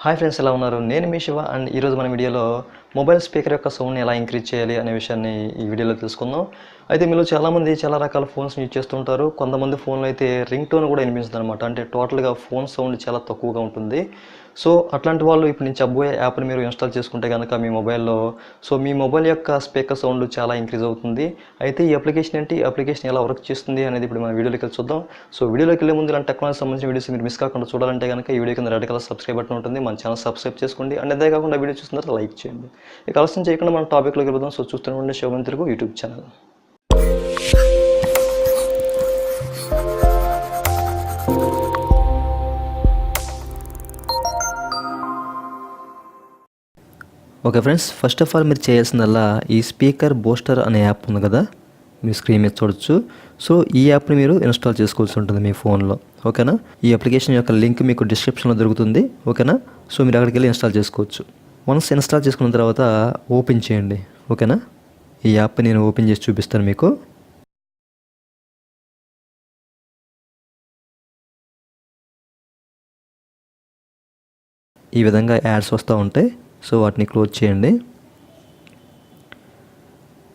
Hi friends, ఎలా ఉన్నారు? నేను మీ శివ. అండ్ ఈరోజు మన వీడియోలో మొబైల్ స్పీకర్ యొక్క సౌండ్ని ఎలా ఇంక్రీజ్ చేయాలి అనే విషయాన్ని ఈ వీడియోలో తెలుసుకుందాం. అయితే మీలో చాలామంది చాలా రకాల ఫోన్స్ యూజ్ చేస్తుంటారు. కొంతమంది ఫోన్లో అయితే రింగ్ టోన్ కూడా వినిపిస్తుంది అనమాట. అంటే టోటల్గా ఫోన్ సౌండ్ చాలా తక్కువగా ఉంటుంది. సో అట్లాంటి వాళ్ళు ఇప్పుడు నేను చెప్పబోయే యాప్ని మీరు ఇన్స్టాల్ చేసుకుంటే కనుక మీ మొబైల్లో మీ మొబైల్ యొక్క స్పీకర్ సౌండ్ చాలా ఇంక్రీజ్ అవుతుంది. అయితే ఈ అప్లికేషన్ ఏంటి, ఈ అప్లికేషన్ ఎలా వర్క్ చేస్తుంది అనేది ఇప్పుడు మన వీడియోలోకి వెళ్ళి చూద్దాం. సో వీడియోలోకి వెళ్ళే ముందు ఇలాంటి టెక్నాలజీ సంబంధించిన వీడియోస్ మీరు మిస్ కాకుండా చూడాలంటే కనుక ఈ వీడియో కింద రెడ్ కలర్ సబ్స్క్రైబ్ బటన్ ఉంటుంది. మన ఛానల్ సబ్స్క్రైబ్ చేసుకోండి. అండ్ అదే కాకుండా వీడియో చూసిన తర్వాత లైక్ చేయండి. ఇక ఆలస్యం చేయకుండా మన టాపిక్లోకి వెళ్దాం. సో చూస్తూనే ఉండే Shiva Telugu YouTube channel. Okay friends, first of all మీరు చేయాల్సిందల్లా ఈ స్పీకర్ బూస్టర్ అనే యాప్ ఉంది కదా, మీ స్క్రీన్ మీద చూడొచ్చు. సో ఈ యాప్ని మీరు ఇన్స్టాల్ చేసుకోవాల్సి ఉంటుంది మీ ఫోన్లో. ఓకేనా? ఈ అప్లికేషన్ యొక్క లింక్ మీకు డిస్క్రిప్షన్లో దొరుకుతుంది. ఓకేనా? సో మీరు అక్కడికి వెళ్ళి ఇన్స్టాల్ చేసుకోవచ్చు. వన్స్ ఇన్స్టాల్ చేసుకున్న తర్వాత ఓపెన్ చేయండి. ఓకేనా? ఈ యాప్ నేను ఓపెన్ చేసి చూపిస్తాను మీకు. ఈ విధంగా యాడ్స్ వస్తూ ఉంటాయి. సో వాటిని క్లోజ్ చేయండి.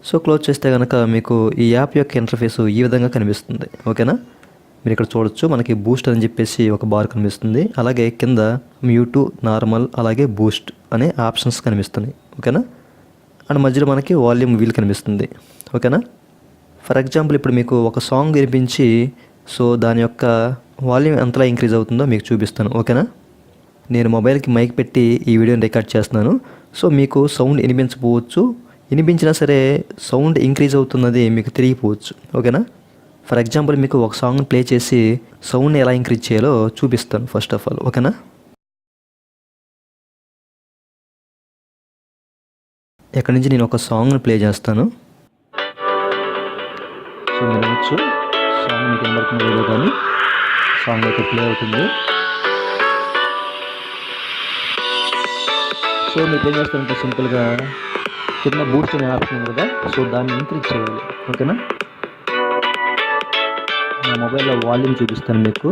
సో క్లోజ్ చేస్తే కనుక మీకు ఈ యాప్ యొక్క ఇంటర్ఫేస్ ఈ విధంగా కనిపిస్తుంది. ఓకేనా? మీరు ఇక్కడ చూడొచ్చు, మనకి బూస్ట్ అని చెప్పేసి ఒక బార్ కనిపిస్తుంది. అలాగే కింద మ్యూట్, నార్మల్, అలాగే బూస్ట్ అనే ఆప్షన్స్ కనిపిస్తున్నాయి. ఓకేనా? అండ్ మధ్యలో మనకి వాల్యూమ్ వీల్ కనిపిస్తుంది. ఓకేనా? ఫర్ ఎగ్జాంపుల్ ఇప్పుడు మీకు ఒక సాంగ్ వినిపించి దాని యొక్క వాల్యూమ్ ఎంతలా ఇంక్రీజ్ అవుతుందో మీకు చూపిస్తాను. ఓకేనా? నేను మొబైల్కి మైక్ పెట్టి ఈ వీడియోని రికార్డ్ చేస్తున్నాను. సో మీకు సౌండ్ వినిపించకపోవచ్చు, వినిపించినా సరే సౌండ్ ఇంక్రీజ్ అవుతున్నది మీకు తెలియకపోవచ్చు. ఓకేనా? ఫర్ ఎగ్జాంపుల్ మీకు ఒక సాంగ్ ప్లే చేసి సౌండ్ని ఎలా ఇంక్రీజ్ చేయాలో చూపిస్తాను ఫస్ట్ ఆఫ్ ఆల్. ఓకేనా? ఇక్కడ నుంచి నేను ఒక సాంగ్ని ప్లే చేస్తాను. సో మీరు అనొచ్చు, సాంగ్ మీకు వినబడుతుంది లేదో, కానీ సాంగ్ అయితే ప్లే అవుతుంది. సో మీరు ఏం చేస్తారంటే సింపుల్గా కింద బూస్ట్ అనే ఆప్షన్ ఉంది కదా, సో దాన్ని ఇంక్రీజ్ చేయాలి. ఓకేనా? నా మొబైల్లో వాల్యూమ్ చూపిస్తాను మీకు.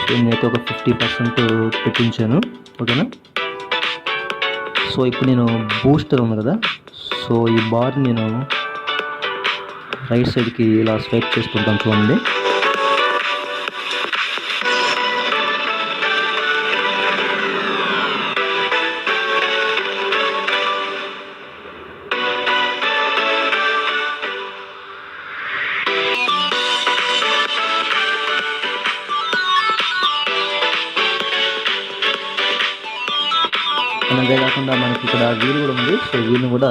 సో నేనైతే ఒక 50% పెట్టించాను. ఓకేనా? సో ఇప్పుడు నేను బూస్టర్ ఉంది కదా, సో ఈ బార్ నేను రైట్ సైడ్కి ఇలా స్వైప్ చేసుకుంటాను. చూడండి, అంతే కాకుండా మనకి ఇక్కడ వీల్ కూడా ఉంది. సో వీల్ని కూడా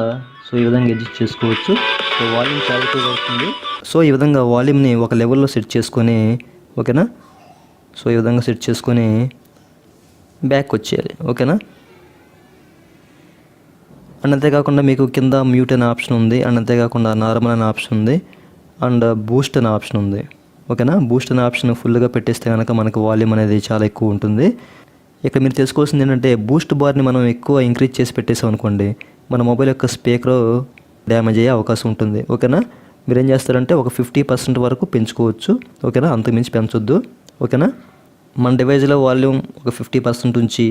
ఈ విధంగా అడ్జస్ట్ చేసుకోవచ్చు. సో వాల్యూమ్ చాలా ఎక్కువగా వస్తుంది. సో ఈ విధంగా వాల్యూమ్ని ఒక లెవెల్లో సెట్ చేసుకొని, ఓకేనా, సో ఈ విధంగా సెట్ చేసుకొని బ్యాక్ వచ్చేయాలి. ఓకేనా? అండ్ అంతేకాకుండా మీకు కింద మ్యూట్ అనే ఆప్షన్ ఉంది. అండ్ అంతేకాకుండా నార్మల్ అనే ఆప్షన్ ఉంది. అండ్ బూస్ట్ అనే ఆప్షన్ ఉంది. ఓకేనా? బూస్ట్ అనే ఆప్షన్ ఫుల్గా పెట్టేస్తే కనుక మనకు వాల్యూమ్ అనేది చాలా ఎక్కువ ఉంటుంది. ఇక్కడ మీరు తెలుసుకోవాల్సింది ఏంటంటే, బూస్ట్ బార్ని మనం ఎక్కువ ఇంక్రీజ్ చేసి పెట్టేసాం అనుకోండి, మన మొబైల్ యొక్క స్పీకర్ డ్యామేజ్ అయ్యే అవకాశం ఉంటుంది. ఓకేనా? మీరు ఏం చేస్తారంటే ఒక 50% వరకు పెంచుకోవచ్చు. ఓకేనా? అంతకుమించి పెంచొద్దు. ఓకేనా? మన డివైజ్లో వాల్యూమ్ ఒక 50% ఉంచి,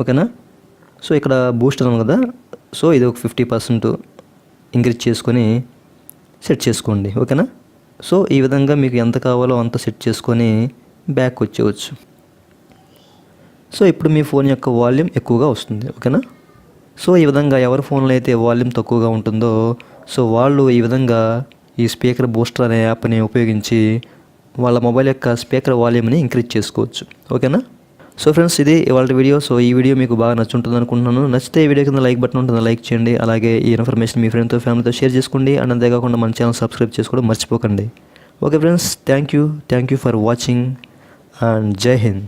ఓకేనా, సో ఇక్కడ బూస్ట్ ఉంది కదా, సో ఇది ఒక 50% ఇంక్రీజ్ చేసుకొని సెట్ చేసుకోండి. ఓకేనా? సో ఈ విధంగా మీకు ఎంత కావాలో అంత సెట్ చేసుకొని బ్యాక్ వచ్చేవచ్చు. సో ఇప్పుడు మీ ఫోన్ యొక్క వాల్యూమ్ ఎక్కువగా వస్తుంది. ఓకేనా? సో ఈ విధంగా ఎవరి ఫోన్లో అయితే వాల్యూమ్ తక్కువగా ఉంటుందో సో వాళ్ళు ఈ విధంగా ఈ స్పీకర్ బూస్టర్ అనే యాప్ని ఉపయోగించి వాళ్ళ మొబైల్ యొక్క స్పీకర్ వాల్యూమ్ని ఇంక్రీజ్ చేసుకోవచ్చు. ఓకేనా? సో ఫ్రెండ్స్, ఇది ఇవాళ వీడియో. సో ఈ వీడియో మీకు బాగా నచ్చుంటుంది అనుకుంటున్నాను. నచ్చితే ఈ వీడియో కింద లైక్ బటన్ ఉంటుంది, లైక్ చేయండి. అలాగే ఈ ఇన్ఫర్మేషన్ మీ ఫ్రెండ్తో, ఫ్యామిలీతో షేర్ చేసుకోండి. అండ్ అంతేకాకుండా మన ఛానల్ సబ్స్క్రైబ్ చేసుకోవడం మర్చిపోకండి. Okay friends, thank you for watching and జై హింద్.